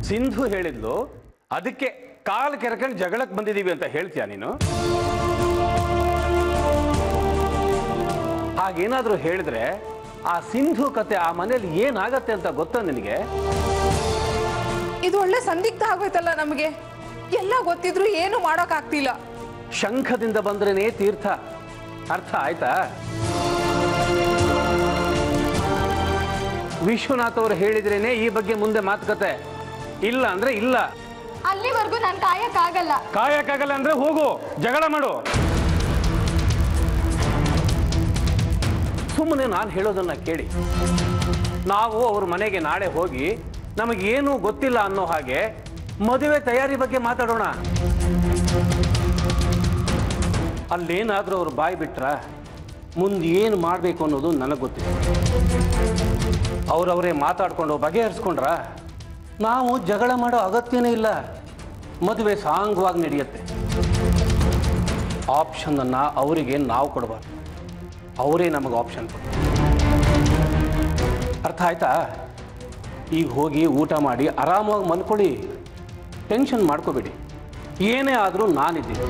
ಸಿಂಧು ಹೇಳಿದ್ಲು, ಅದಕ್ಕೆ ಕಾಲು ಕೆರ್ಕೊಂಡು ಜಗಳಕ್ಕೆ ಬಂದಿದ್ದೀವಿ ಅಂತ ಹೇಳ್ತೀಯ ನೀನು? ಹಾಗೇನಾದ್ರೂ ಹೇಳಿದ್ರೆ ಆ ಸಿಂಧು ಕತೆ ಆ ಮನೇಲಿ ಏನಾಗತ್ತೆ ಅಂತ ಗೊತ್ತಾ ನಿನಗೆ? ಇದು ಒಳ್ಳೆ ಸಂದಿಗ್ಧ ಆಗೋಯ್ತಲ್ಲ ನಮಗೆ. ಎಲ್ಲ ಗೊತ್ತಿದ್ರು ಏನು ಮಾಡೋಕ್ಕಾಗ್ತಿಲ್ಲ. ಶಂಖದಿಂದ ಬಂದ್ರೇನೆ ತೀರ್ಥ, ಅರ್ಥ ಆಯ್ತಾ? ವಿಶ್ವನಾಥ್ ಅವರು ಹೇಳಿದ್ರೇನೆ ಈ ಬಗ್ಗೆ ಮುಂದೆ ಮಾತುಕತೆ, ಇಲ್ಲ ಅಂದ್ರೆ ಇಲ್ಲ. ಅಲ್ಲಿವರೆಗೂ ನಾನು ಕಾಯಕ್ಕಾಗಲ್ಲ ಅಂದ್ರೆ ಹೋಗು, ಜಗಳ ಮಾಡು. ಸುಮ್ಮನೆ ನಾನು ಹೇಳೋದನ್ನ ಕೇಳಿ. ನಾವು ಅವ್ರ ಮನೆಗೆ ನಾಳೆ ಹೋಗಿ ನಮಗೇನು ಗೊತ್ತಿಲ್ಲ ಅನ್ನೋ ಹಾಗೆ ಮದುವೆ ತಯಾರಿ ಬಗ್ಗೆ ಮಾತಾಡೋಣ. ಅಲ್ಲೇನಾದ್ರೂ ಅವ್ರು ಬಾಯಿ ಬಿಟ್ರ ಮುಂದೆ ಏನು ಮಾಡಬೇಕು ಅನ್ನೋದು ನನಗೆ ಗೊತ್ತಿಲ್ಲ. ಅವ್ರವರೇ ಮಾತಾಡ್ಕೊಂಡು ಬಗೆಹರಿಸ್ಕೊಂಡ್ರ ನಾವು ಜಗಳ ಮಾಡೋ ಅಗತ್ಯನೇ ಇಲ್ಲ. ಮದುವೆ ಸಾಂಗವಾಗಿ ನಡೆಯುತ್ತೆ. ಆಪ್ಷನನ್ನು ಅವರಿಗೆ ನಾವು ಕೊಡಬಾರ್ದು, ಅವರೇ ನಮಗೆ ಆಪ್ಷನ್ ಕೊಡ್ತಾರೆ. ಅರ್ಥ ಆಯ್ತಾ? ಈಗ ಹೋಗಿ ಊಟ ಮಾಡಿ ಆರಾಮಾಗಿ ಮಲ್ಕೊಳ್ಳಿ, ಟೆನ್ಷನ್ ಮಾಡ್ಕೋಬೇಡಿ. ಏನೇ ಆದರೂ ನಾನಿದ್ದೀನಿ.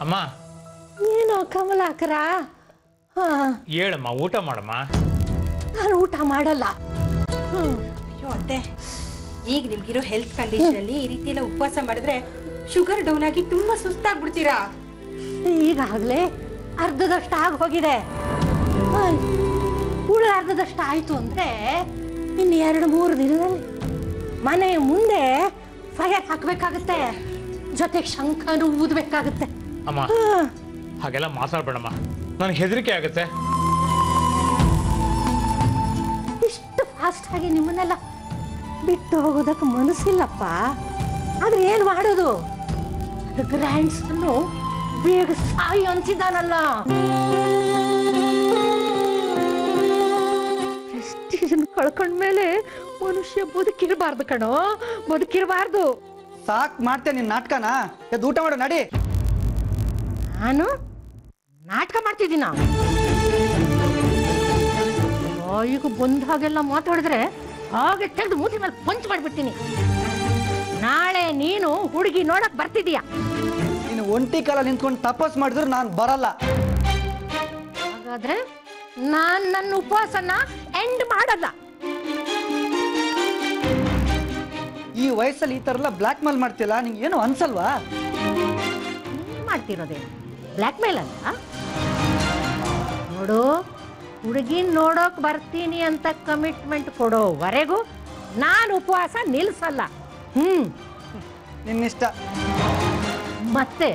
ಅಮ್ಮ, ಏನೋ ಕಮಲಾಕರ, ಹೇಳಮ್ಮ, ಊಟ ಮಾಡಮ್ಮ. ನಾನು ಊಟ ಮಾಡಲ್ಲ. ಅಯ್ಯೋ ಅತ್ತೆ, ಈಗ ನಿಮ್ಗಿರೋ ಹೆಲ್ತ್ ಕಂಡೀಷನ್ ಅಲ್ಲಿ ಈ ರೀತಿ ಎಲ್ಲ ಉಪವಾಸ ಮಾಡಿದ್ರೆ ಶುಗರ್ ಡೌನ್ ಆಗಿ ತುಂಬಾ ಸುಸ್ತಾಗ್ಬಿಡ್ತೀರಾ. ಈಗಾಗಲೇ ಅರ್ಧದಷ್ಟು ಆಗಿ ಹೋಗಿದೆ. ಉಳ ಅರ್ಧದಷ್ಟು ಆಯ್ತು ಅಂದ್ರೆ ಇನ್ನು 2-3 ದಿನದಲ್ಲಿ ಮನೆ ಮುಂದೆ ಫೈರ್ ಹಾಕ್ಬೇಕಾಗತ್ತೆ, ಜೊತೆಗೆ ಶಂಖನೂ ಊದಬೇಕಾಗತ್ತೆ. ಅಮ್ಮ, ಹಾಗೆಲ್ಲ ಮಾತಾಡ್ಬೇಡಮ್ಮ, ನನಗೆ ಹೆದರಿಕೆ ಆಗುತ್ತೆ. ಇಷ್ಟು ಫಾಸ್ಟ್ ಆಗಿ ನಿಮ್ಮನ್ನೆಲ್ಲ ಬಿಟ್ಟು ಹೋಗೋದಕ್ಕೆ ಮನಸ್ಸಿಲ್ಲಪ್ಪ. ಆದ್ರೆ ಏನ್ ಮಾಡೋದು? ಗ್ರ್ಯಾಂಡ್ ಸನ್ನು ಬೇಗ ಸಾಯಿ ಅನ್ಸಿದ್ದಾನಲ್ಲ. ಪ್ರೆಸ್ಟೀಜನ್ ಕಳ್ಕೊಂಡ್ಮೇಲೆ ಮನುಷ್ಯ ಬದುಕಿರಬಾರ್ದು ಕಣೋ, ಬದುಕಿರಬಾರ್ದು. ಸಾಕ್ ಮಾಡ್ತೇನೆ ನಿನ್ ನಾಟಕನ. ಎದ್ದು ಊಟ ಮಾಡೋ ನಡಿ. ನಾನು ನಾಟಕ ಮಾಡ್ತಿದ್ದೀನ? ಈಗ ಬಂದ ಹಾಗೆಲ್ಲ ಮಾತಾಡಿದ್ರೆ ಹಾಗೆ ತೆಗೆದು ಮೂತಿ ಮೇಲೆ ಪಂಚ್ ಮಾಡ್ಬಿಡ್ತೀನಿ. ನಾಳೆ ನೀನು ಹುಡುಗಿ ನೋಡಕ್ ಬರ್ತಿದೀಯ. ನೀನು ಒಂಟಿ ಕಾಲ ನಿಂತ್ಕೊಂಡು ತಪಸ್ ಮಾಡಿದ್ರು ನಾನು ಬರಲ್ಲ. ಹಾಗಾದ್ರೆ ನಾನ್ ನನ್ನ ಉಪವಾಸನ ಎಂಡ್ ಮಾಡಲ್ಲ. ಈ ವಯಸ್ಸಲ್ಲಿ ಈ ತರ ಎಲ್ಲ ಬ್ಲಾಕ್ ಮೇಲ್ ಮಾಡ್ತಿಲ್ಲ, ನಿಂಗೆ ಏನು ಅನ್ಸಲ್ವಾ? ಮಾಡ್ತಿರೋದೇನು ಬ್ಲ್ಯಾಕ್ ಮೇಲ್ ಅಲ್ಲ. ನೋಡು, ಹುಡುಗಿನ ನೋಡೋಕ್ ಬರ್ತೀನಿ ಅಂತ ಕಮಿಟ್ಮೆಂಟ್ ಕೊಡೋವರೆಗೂ ನಾನು ಉಪವಾಸ ನಿಲ್ಸಲ್ಲ. ನಿನ್ನಿಷ್ಟ. ಮತ್ತೆ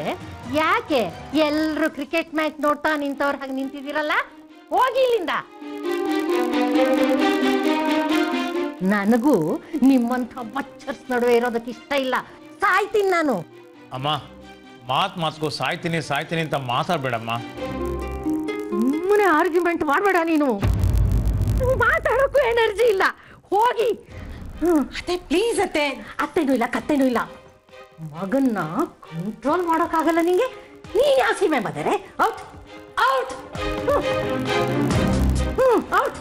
ಯಾಕೆ ಎಲ್ರು ಕ್ರಿಕೆಟ್ ಮ್ಯಾಚ್ ನೋಡ್ತಾ ನಿಂತವ್ರ ಹಾಗೆ ನಿಂತಿದ್ದೀರಲ್ಲ? ಹೋಗಿ ಇಲ್ಲಿಂದ. ನನಗೂ ನಿಮ್ಮಂಥ ಬಚ್ಚರ್ಸ್ ನಡುವೆ ಇರೋದಕ್ಕೆ ಇಷ್ಟ ಇಲ್ಲ. ಸಾಯ್ತೀನಿ ನಾನು. ಅಮ್ಮ, ಮಾತ್ಗೂ ಸಾಯ್ತೀನಿ ಅಂತ ಮಾತಾಡ್ಬೇಡಮ್ಮ. ಸುಮ್ಮನೆ ಆರ್ಗ್ಯುಮೆಂಟ್ ಮಾಡಬೇಡ ನೀನು. ಮಾತಾಡೋಕ್ಕೂ ಎನರ್ಜಿ ಇಲ್ಲ. ಹೋಗಿ. ಅತ್ತೆ ಪ್ಲೀಸ್ ಅತ್ತೆ. ಅತ್ತೇನೂ ಇಲ್ಲ, ಕತ್ತೇನೂ ಇಲ್ಲ. ಮಗನ್ನ ಕಂಟ್ರೋಲ್ ಮಾಡೋಕ್ಕಾಗಲ್ಲ ನಿಂಗೆ. ನೀನ್ ಯಾವ ಸೀಮೆ ಬಂದರೆ? Out out out.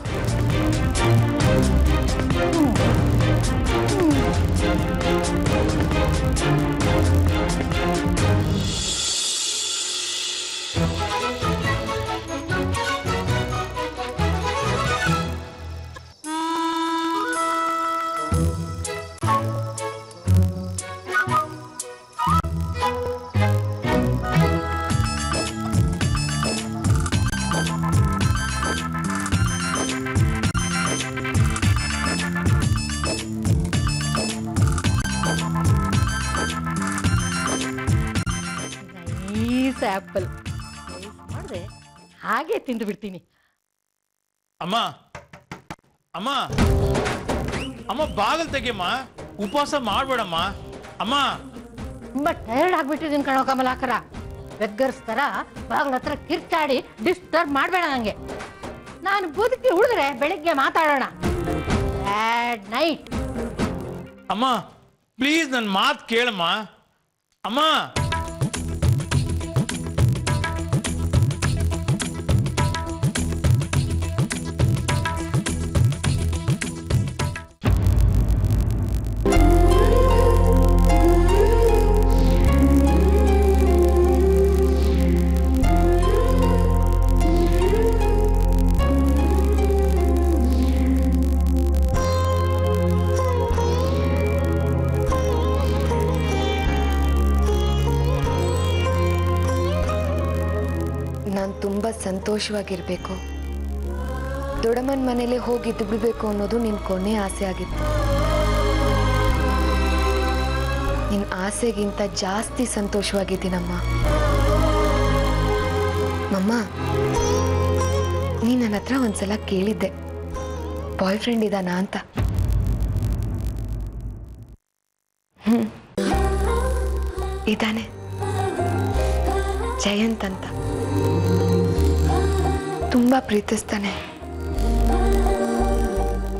ಆಪಲ್ ಮಾಡಿದೆ ಹಾಗೆ ತಿಂದು ಬಿಡ್ತೀನಿ. ಅಮ್ಮ ಅಮ್ಮ ಅಮ್ಮ, ಬಾಗಲ್ ತೆಗಿಯಮ್ಮ, ಉಪವಾಸ ಮಾಡ್ಬೇಡಮ್ಮ. ಅಮ್ಮ ತುಂಬಾ ಟೈರ್ಡ್ ಆಗ್ಬಿಟ್ಟಿದ್ದೀನಿ ಕಣೋ ಕಮಲಾಕರ. ಬೆಗ್ಗರ್ಸ್ ಥರ ಬಾಗ್ಲ ಹತ್ರ ಕಿರ್ಚಾಡಿ ಡಿಸ್ಟರ್ಬ್ ಮಾಡಬೇಡ ನನಗೆ. ನಾನು ಬದುಕಿ ಉಳಿದ್ರೆ ಬೆಳಿಗ್ಗೆ ಮಾತಾಡೋಣ. ಬ್ಯಾಡ್ ನೈಟ್. ಅಮ್ಮ ಪ್ಲೀಸ್ ನನ್ನ ಮಾತು ಕೇಳಮ್ಮ ಅಮ್ಮ. ನಾನು ತುಂಬ ಸಂತೋಷವಾಗಿರಬೇಕು, ದೊಡ್ಡಮ್ಮನ ಮನೇಲೆ ಹೋಗಿದ್ದು ಬಿಡಬೇಕು ಅನ್ನೋದು ನಿನ್ನ ಕೊನೆ ಆಸೆ ಆಗಿತ್ತು. ನಿನ್ನ ಆಸೆಗಿಂತ ಜಾಸ್ತಿ ಸಂತೋಷವಾಗಿದ್ದೀನಮ್ಮ. ಮಮ್ಮ, ನೀ ನನ್ನ ಹತ್ರ ಒಂದ್ಸಲ ಕೇಳಿದ್ದೆ ಬಾಯ್ ಫ್ರೆಂಡ್ ಇದ್ದಾನಾ ಅಂತ. ಇದ್ದಾನೆ, ಜಯಂತ್ ಅಂತ. ತುಂಬ ಪ್ರೀತಿಸ್ತಾನೆ,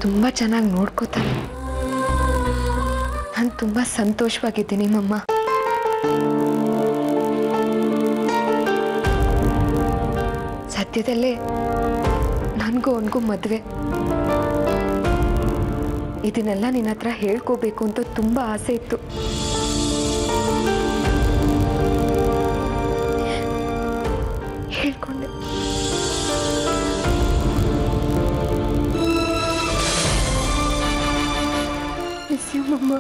ತುಂಬ ಚೆನ್ನಾಗಿ ನೋಡ್ಕೋತಾನೆ. ನಾನು ತುಂಬ ಸಂತೋಷವಾಗಿದ್ದೀನಿ ಮಮ್ಮ. ಸದ್ಯದಲ್ಲೇ ನನಗೂ ಅವನಿಗೂ ಮದುವೆ. ಇದನ್ನೆಲ್ಲ ನಿನ್ನ ಹತ್ರ ಹೇಳ್ಕೋಬೇಕು ಅಂತ ತುಂಬ ಆಸೆ ಇತ್ತು. ಹೇಳ್ಕೊಂಡೆ. ಮಿಸ್ ಯು ಮಮ್ಮ.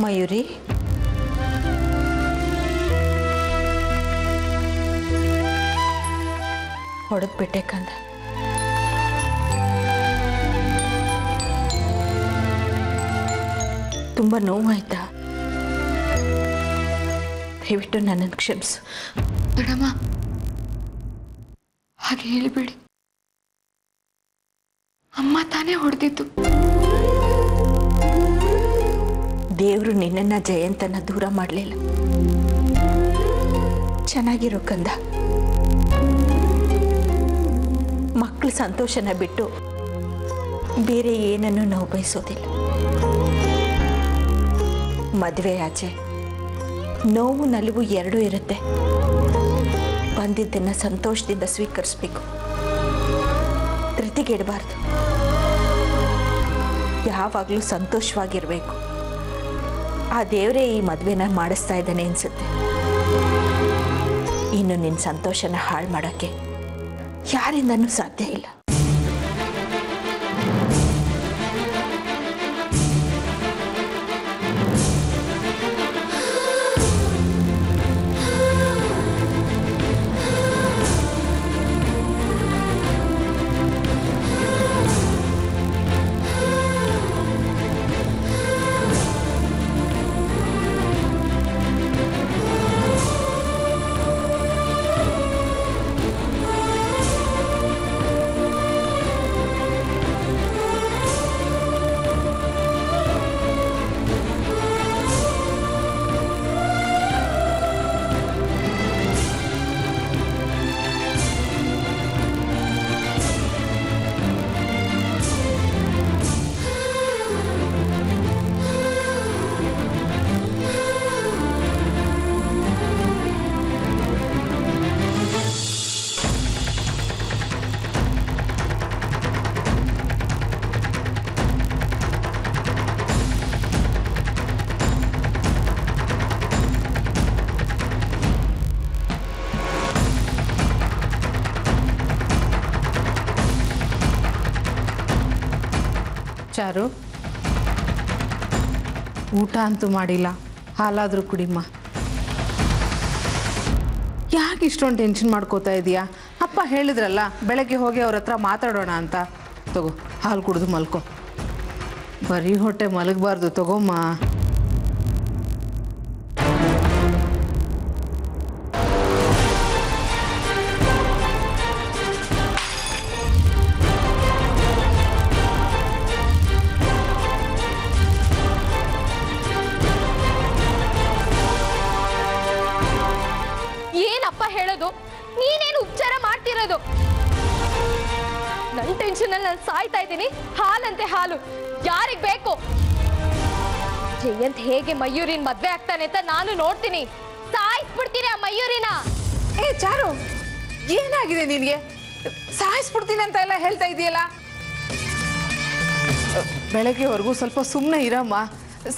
ಮಯೂರಿ, ಹೊಡೆದ್ಬಿಟ್ಟೆ ಕಂದ. ತುಂಬ ನೋವಾಯ್ತಾ? ದಯವಿಟ್ಟು ನನ್ನನ್ನು ಕ್ಷಮಿಸು. ದೊಡ್ಡಮ್ಮ, ಹಾಗೆ ಹೇಳಿಬೇಡಿ. ಅಮ್ಮ ತಾನೇ ಹೊಡೆದಿದ್ದು. ದೇವರು ನಿನ್ನನ್ನ ಜಯಂತನ ದೂರ ಮಾಡಲಿಲ್ಲ. ಚೆನ್ನಾಗಿರೋ ಕಂದ. ಮಕ್ಕಳ ಸಂತೋಷನ ಬಿಟ್ಟು ಬೇರೆ ಏನನ್ನು ನಾವು ಬಯಸೋದಿಲ್ಲ. ಮದುವೆ ಆಚೆ ನೋವು ನಲಿವು ಎರಡೂ ಇರುತ್ತೆ. ಬಂದಿದ್ದನ್ನು ಸಂತೋಷದಿಂದ ಸ್ವೀಕರಿಸಬೇಕು, ಧೃತಿಗೆಡಬಾರ್ದು. ಯಾವಾಗಲೂ ಸಂತೋಷವಾಗಿರಬೇಕು. ಆ ದೇವರೇ ಈ ಮದುವೆನ ಮಾಡಿಸ್ತಾ ಇದ್ದಾನೆ ಅನ್ಸುತ್ತೆ. ಇನ್ನು ನಿನ್ನ ಸಂತೋಷನ ಹಾಳು ಮಾಡೋಕ್ಕೆ ಯಾರಿಂದನೂ ಸಾಧ್ಯ ಇಲ್ಲ. ಚಾರು, ಊಟ ಅಂತೂ ಮಾಡಿಲ್ಲ, ಹಾಲಾದರೂ ಕುಡಿಮ್ಮ. ಯಾಕೆ ಇಷ್ಟೊಂದು ಟೆನ್ಷನ್ ಮಾಡ್ಕೋತಾ ಇದೀಯಾ? ಅಪ್ಪ ಹೇಳಿದ್ರಲ್ಲ ಬೆಳಗ್ಗೆ ಹೋಗಿ ಅವ್ರ ಹತ್ರ ಮಾತಾಡೋಣ ಅಂತ. ತಗೋ, ಹಾಲು ಕುಡಿದು ಮಲ್ಕೋ. ಬರೀ ಹೊಟ್ಟೆ ಮಲಗಬಾರ್ದು, ತಗೋಮ್ಮ. ಏನಪ್ಪ ಹೇಳೋದು? ನೀನೇನು ಉಪಚಾರ ಮಾಡ್ತಿರೋದು? ನನ್ನ ಟೆನ್ಷನ್ ಅಲ್ಲಿ ನಾನು ಸಾಯ್ತಾ ಇದ್ದೀನಿ. ಹಾಲಂತೆ ಹಾಲು ಯಾರಿಗ್ ಬೇಕು? ಜಯಂತ್ ಹೇಗೆ ಮಯೂರಿನ ಮದ್ವೆ ಆಗ್ತಾನೆ ಅಂತ ನಾನು ನೋಡ್ತೀನಿ. ಸಾಯಿಸ್ಬಿಡ್ತೀನಿ ಆ ಮಯೂರಿನ. ಏ ಚಾರು, ಏನಾಗಿದೆ ನಿನಗೆ? ಸಾಯಿಸ್ಬಿಡ್ತೀನಿ ಅಂತ ಎಲ್ಲ ಹೇಳ್ತಾ ಇದೆಯಲ್ಲ. ಬೆಳಗ್ಗೆವರೆಗೂ ಸ್ವಲ್ಪ ಸುಮ್ಮನೆ ಇರಮ್ಮ.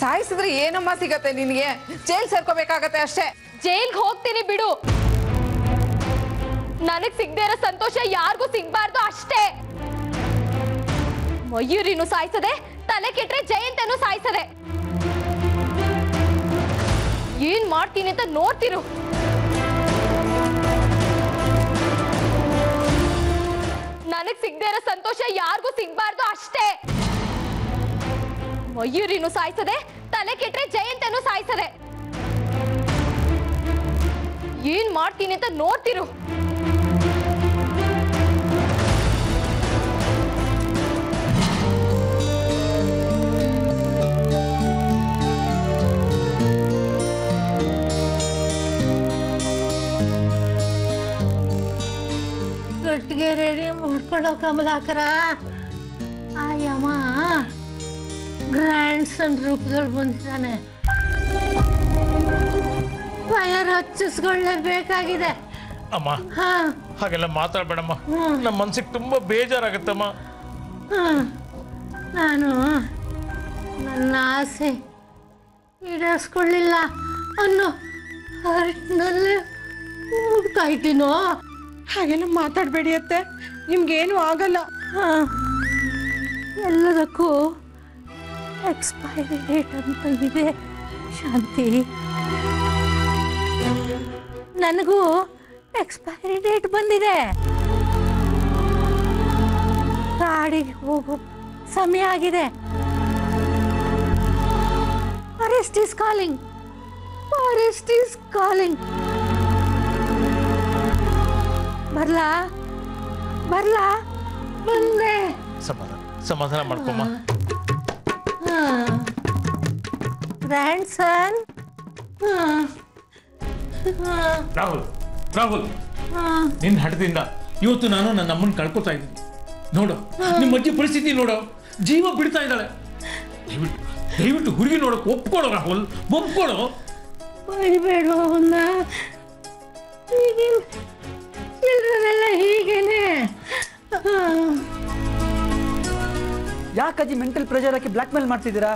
ಸಾಯಿಸಿದ್ರೆ ಏನಮ್ಮ ಸಿಗತ್ತೆ ನಿನಗೆ? ಜೈಲ್ ಸೇರ್ಕೋಬೇಕಾಗತ್ತೆ ಅಷ್ಟೇ. ಜೈಲ್ಗೆ ಹೋಗ್ತೀನಿ ಬಿಡು. ನನಗ್ ಸಿಗದೆ ಇರೋ ಸಂತೋಷ ಯಾರಿಗೂ ಸಿಗ್ಬಾರ್ದು ಅಷ್ಟೇ. ಮಯೂರಿನೂ ಸಾಯಿಸದೆ, ತಲೆ ಕೆಟ್ರೆ ಜಯಂತನೂ ಸಾಯಿಸದೆ. ಏನ್ ಮಾಡ್ತೀನಿ ಅಂತ ನೋಡ್ತಿರು. ನನಗ್ ಸಿಗದೆ ಇರೋ ಸಂತೋಷ ಯಾರಿಗೂ ಸಿಗ್ಬಾರ್ದು ಅಷ್ಟೇ. ಮಯೂರಿನೂ ಸಾಯಿಸದೆ, ತಲೆ ಕೆಟ್ರೆ ಜಯಂತನೂ ಸಾಯಿಸದೆ. ಏನ್ ಮಾಡ್ತೀನಿ ಅಂತ ನೋಡ್ತಿರು. ಗಟ್ಟಿಗೆ ರೆಡಿ ಮಾಡ್ಕೊಳ್ಳೋ ಕಮಲಾಕರ. ಆಯಮ್ಮ ಗ್ರ್ಯಾಂಡ್ ಸನ್ ರೂಪದಲ್ಲಿ ಬಂದಿದ್ದಾನೆ. ಫೈರ್ ಹಚ್ಚಿಸ್ಕೊಳ್ಳೇಬೇಕಾಗಿದೆ. ಅಮ್ಮ, ಹಾ ಹಾಗೆಲ್ಲ ಮಾತಾಡ್ಬೇಡಮ್ಮ. ನಮ್ಮ ಮನ್ಸಿಗೆ ತುಂಬಾ ಬೇಜಾರಾಗತ್ತಮ್ಮ. ನಾನು ನನ್ನ ಆಸೆ ಈಡೇರಿಸ್ಕೊಳ್ಳಿಲ್ಲ ಅನ್ನೋ ಹರ್ಟ್ನಲ್ಲೇ ಹೋಗ್ತಾ ಇದ್ದೀನೋ. ಹಾಗೆಲ್ಲ ಮಾತಾಡಬೇಡಿ ಅತ್ತೆ, ನಿಮ್ಗೇನು ಆಗಲ್ಲ. ಎಲ್ಲದಕ್ಕೂ ಎಕ್ಸ್ಪೈರಿ ಡೇಟ್ ಅಂತ ಇದೆ ಶಾಂತಿ. ನನಗೂ ಎಕ್ಸ್ಪೈರಿ ಡೇಟ್ ಬಂದಿದೆ. ಗಾಡಿಗೆ ಹೋಗೋ ಸಮಯ ಆಗಿದೆ. Forest is calling, forest is calling. ಬರ್ಲಾ ಬರ್ಲಾ ಬಂದೆ. ಸಮಾಧಾನ ಮಾಡ್ಕೊಮ್ಮ. ಗ್ರ್ಯಾಂಡ್ ಸನ್. ರಾಹುಲ್, ರಾಹುಲ್, ನಿನ್ನ ಹಠದಿಂದ ಇವತ್ತು ನಾನು ನನ್ನ ಅಮ್ಮನ ಕಳ್ಕೊತಾ ಇದ್ದೀನಿ. ನೋಡು, ನಿಮ್ಮ ಅಜ್ಜಿ ಪರಿಸ್ಥಿತಿ ನೋಡು, ಜೀವ ಬಿಡ್ತಾ ಇದ್ದಾಳೆ. ದಯವಿಟ್ಟು ಹುಡುಗಿ ನೋಡಕ್ ಒಪ್ಕೊಳ್ಳೋ ರಾಹುಲ್, ಒಪ್ಕೊಳ್ಳೋ. ಬೈಬೇಡ ಅವನ್ನ. ಎಲ್ಲರೆಲ್ಲ ಹೀಗೇನೆ. ಯಾಕಜ್ಜಿ ಮೆಂಟಲ್ ಪ್ರೆಷರ್ ಹಾಕಿ ಬ್ಲ್ಯಾಕ್ ಮೇಲ್ ಮಾಡ್ತಿದ್ದೀರಾ?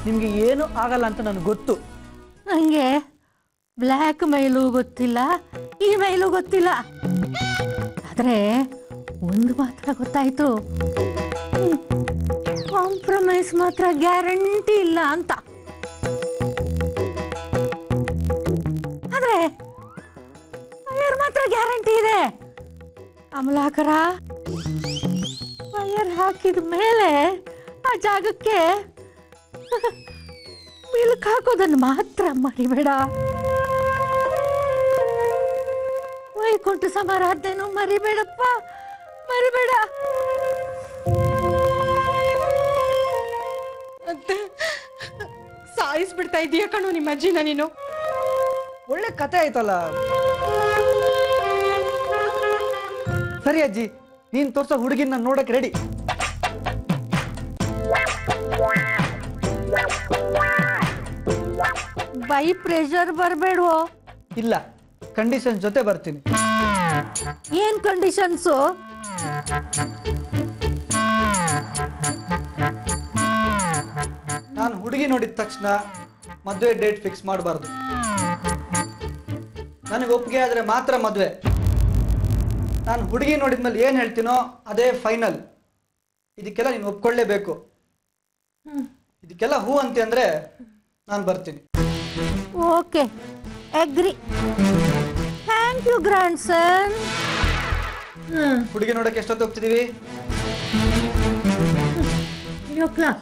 ನಿಮ್ಗೆ ಏನು ಆಗಲ್ಲ ಅಂತ ನನಗೆ ಗೊತ್ತು. ನನಗೆ ಬ್ಲ್ಯಾಕ್ ಮೈಲು ಗೊತ್ತಿಲ್ಲ, ಈ ಮೈಲು ಗೊತ್ತಿಲ್ಲ. ಆದ್ರೆ ಒಂದು ಮಾತ್ರ ಗೊತ್ತಾಯ್ತು, ಕಾಂಪ್ರಮೈಸ್ ಮಾತ್ರ ಗ್ಯಾರಂಟಿ ಇಲ್ಲ ಅಂತ. ಆದ್ರೆ ಫೈರ್ ಮಾತ್ರ ಗ್ಯಾರಂಟಿ ಇದೆ. ಕಮಲಾಕರ, ಫೈರ್ ಹಾಕಿದ ಮೇಲೆ ಆ ಜಾಗಕ್ಕೆ ಮಿಲ್ಕ್ ಹಾಕೋದನ್ನು ಮಾತ್ರ ಮರಿಬೇಡ. ವೈಕುಂಠ ಸಮಾರಾಧನೆನೂ ಮರಿಬೇಡಪ್ಪ, ಮರಿಬೇಡ. ಅತ್ತೆ, ಸಾಯಿಸ್ಬಿಡ್ತಾ ಇದೀಯ ಕಣೋ ನಿಮ್ಮ ಅಜ್ಜಿನ ನೀನು. ಒಳ್ಳೆ ಕತೆ ಆಯ್ತಲ್ಲ. ಸರಿ ಅಜ್ಜಿ, ನೀನ್ ತೋರ್ಸೋ ಹುಡುಗಿನ ನೋಡಕ್ ರೆಡಿ. By pressure ಬರಬೇಡವೋ. ಇಲ್ಲ, ಕಂಡೀಷನ್ ಜೊತೆ ಬರ್ತೀನಿ. ಏನ್ ಕಂಡೀಷನ್ಸು? ನಾನು ಹುಡುಗಿ ನೋಡಿದ ತಕ್ಷಣ ಮದುವೆ ಡೇಟ್ ಫಿಕ್ಸ್ ಮಾಡಬಾರ್ದು. ನನಗೆ ಒಪ್ಪಿಗೆ ಆದ್ರೆ ಮಾತ್ರ ಮದುವೆ. ನಾನು ಹುಡುಗಿ ನೋಡಿದ್ಮೇಲೆ ಏನು ಹೇಳ್ತೀನೋ ಅದೇ ಫೈನಲ್. ಇದಕ್ಕೆಲ್ಲ ನೀನು ಒಪ್ಕೊಳ್ಳೇಬೇಕು. ಇದಕ್ಕೆಲ್ಲ ಹೂ ಅಂತೆ ಅಂದರೆ ನಾನು ಬರ್ತೀನಿ. Okay, agree. Thank you grandson. ಹುಡುಗಿ ನೋಡಕ್ಕೆ ಎಷ್ಟೊತ್ತು ಹೋಗ್ತಿದ್ದೀವಿ? 5 o'clock.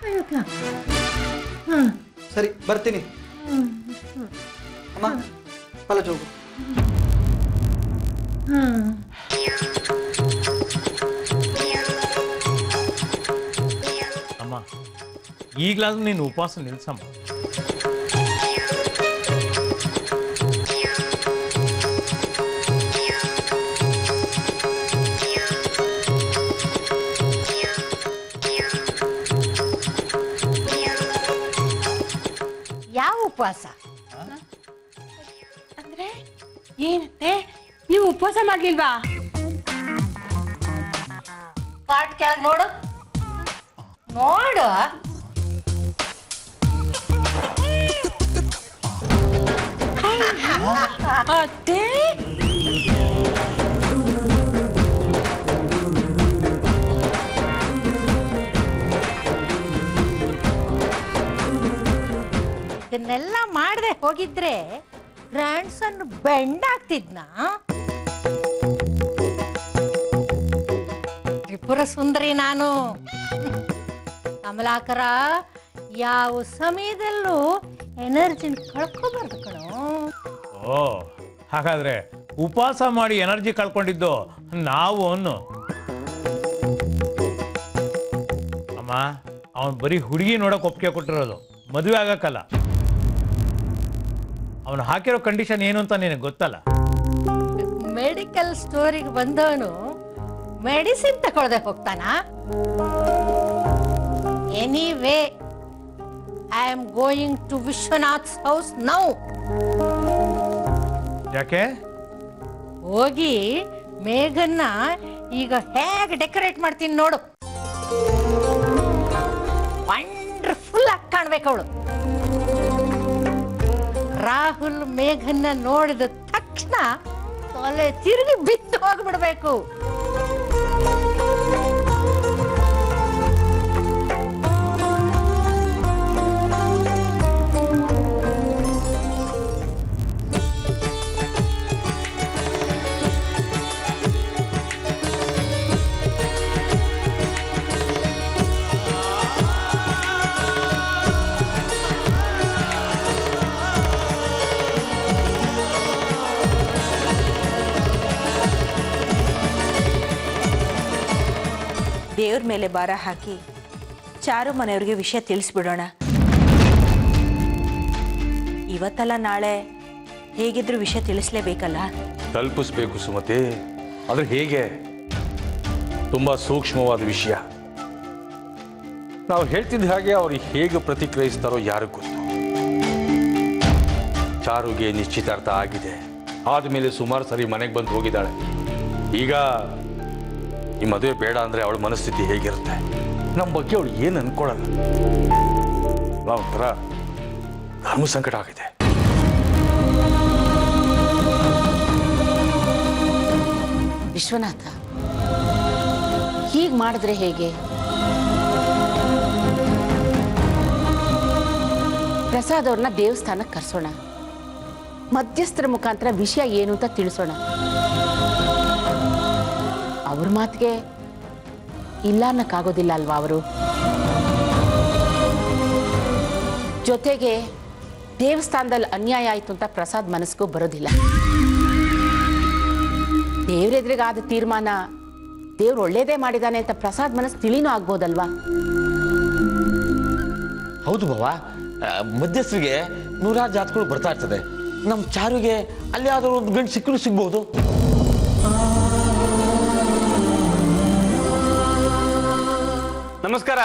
5 o'clock. ಸರಿ, ಬರ್ತೀನಿ. ಅಮ್ಮ, ಕಾಲೇಜ್ ಹೋಗು. ಅಮ್ಮ, ಈಗಲಾದ್ರೂ ನೀನು ಉಪವಾಸ ನಿಲ್ಸಮ್ಮ. ಯಾವ ಉಪವಾಸ? ಅಂದ್ರೆ ಏನತ್ತೆ, ನೀವು ಉಪವಾಸ ಮಾಡ್ಲಿಲ್ವಾ? ಪಾಟ್ ಕೆಳಗೆ ನೋಡು ನೋಡು. ಅತ್ತೆ, ಇದನ್ನೆಲ್ಲ ಮಾಡದೆ ಹೋಗಿದ್ರೆ ಗ್ರ್ಯಾಂಡ್ ಸನ್ ಬೆಂಡ್ ಆಗ್ತಿದ್ನಾ? ತ್ರಿಪುರ ಸುಂದರಿ ನಾನು. ಕಮಲಾಕರ ಯಾವ ಸಮಯದಲ್ಲೂ ಎನರ್ಜಿನ ಕಳ್ಕೋಬಾರ್ದು ಕಣೋ. ಓ, ಹಾಗಾದ್ರೆ ಉಪವಾಸ ಮಾಡಿ ಎನರ್ಜಿ ಕಳ್ಕೊಂಡಿದ್ದು ನಾವು ಅನ್ನು. ಅಮ್ಮ, ಅವನು ಬರೀ ಹುಡುಗಿ ನೋಡಕ್ ಒಪ್ಪಿಗೆ ಕೊಟ್ಟಿರೋದು, ಮದುವೆ ಆಗಕ್ಕಲ್ಲ. ಅವನು ಹಾಕಿರೋ ಕಂಡೀಷನ್ ಏನು ಅಂತ ನಿನಗೆ ಗೊತ್ತಲ್ಲ. ಮೆಡಿಕಲ್ ಸ್ಟೋರಿಗೆ ಬಂದವನು ಮೆಡಿಸಿನ್ ತಗೊಳ್ದೆ ಹೋಗ್ತಾನ? Anyway, I am going to Vishwanath's house now. ಯಾಕೆ? ಹೋಗಿ ಮೇಘನ್ನ ಈಗ ಹೇಗೆ ಡೆಕೋರೇಟ್ ಮಾಡ್ತೀನಿ ನೋಡು. ವಂಡರ್ಫುಲ್ ಆಗಿ ಕಾಣ್ಬೇಕು ಅವಳು. ರಾಹುಲ್ ಮೇಘನ್ನ ನೋಡಿದ ತಕ್ಷಣ ತಲೆ ತಿರುಗಿ ಬಿದ್ದು ಹೋಗ್ಬಿಡ್ಬೇಕು. ದೇವ್ರ ಮೇಲೆ ಭಾರ ಹಾಕಿ ಚಾರು ಮನೆಯವ್ರಿಗೆ ವಿಷಯ ತಿಳಿಸ್ಬಿಡೋಣ. ಇವತ್ತಲ್ಲ ನಾಳೆ ಹೇಗಿದ್ರು ವಿಷಯ ತಿಳಿಸ್ಲೇಬೇಕಲ್ಲ. ತಲುಪಿಸ್ಬೇಕು ಸುಮತಿ, ಆದರೆ ಹೇಗೆ? ತುಂಬ ಸೂಕ್ಷ್ಮವಾದ ವಿಷಯ. ನಾವು ಹೇಳ್ತಿದ್ದ ಹಾಗೆ ಅವ್ರು ಹೇಗೆ ಪ್ರತಿಕ್ರಿಯಿಸ್ತಾರೋ ಯಾರಿಗೂ ಗೊತ್ತು. ಚಾರುಗೆ ನಿಶ್ಚಿತಾರ್ಥ ಆಗಿದೆ, ಆದಮೇಲೆ ಸುಮಾರು ಸರಿ ಮನೆಗೆ ಬಂದು ಹೋಗಿದ್ದಾಳೆ. ಈಗ ಈ ಮದುವೆ ಬೇಡ ಅಂದರೆ ಅವಳ ಮನಸ್ಥಿತಿ ಹೇಗಿರುತ್ತೆ? ನಮ್ಮ ಬಗ್ಗೆ ಅವಳು ಏನು ಅನ್ಕೊಳ್ಳಲ್ಲ. ಒಂಥರ ಧರ್ಮ ಸಂಕಟ ಆಗಿದೆ. ವಿಶ್ವನಾಥ, ಹೀಗೆ ಮಾಡಿದ್ರೆ ಹೇಗೆ? ಪ್ರಸಾದ್ ಅವ್ರನ್ನ ದೇವಸ್ಥಾನಕ್ಕೆ ಕರ್ಸೋಣ, ಮಧ್ಯಸ್ಥರ ಮುಖಾಂತರ ವಿಷಯ ಏನು ಅಂತ ತಿಳಿಸೋಣ. ಅವ್ರ ಮಾತಿಗೆ ಇಲ್ಲ ಅನ್ನಕ್ಕಾಗೋದಿಲ್ಲ ಅಲ್ವಾ ಅವರು? ಜೊತೆಗೆ ದೇವಸ್ಥಾನದಲ್ಲಿ ಅನ್ಯಾಯ ಆಯ್ತು ಅಂತ ಪ್ರಸಾದ್ ಮನಸ್ಸಿಗೂ ಬರೋದಿಲ್ಲ. ದೇವ್ರೆದ್ರಿಗಾದ ತೀರ್ಮಾನ ದೇವ್ರು ಒಳ್ಳೇದೇ ಮಾಡಿದಾನೆ ಅಂತ ಪ್ರಸಾದ್ ಮನಸ್ಸು ತಿಳಿನೂ ಆಗ್ಬೋದಲ್ವಾ? ಹೌದು ಬಾವಾ, ಮಧ್ಯಸ್ಥರಿಗೆ ನೂರಾರು ಜಾತಕಗಳು ಬರ್ತಾ ಇರ್ತದೆ. ನಮ್ಮ ಚಾರುಗೆ ಅಲ್ಲಿ ಯಾವ್ದಾದ್ರು ಒಂದು ಗಂಡು ಸಿಕ್ಕರೂ ಸಿಗ್ಬಹುದು. ನಮಸ್ಕಾರ.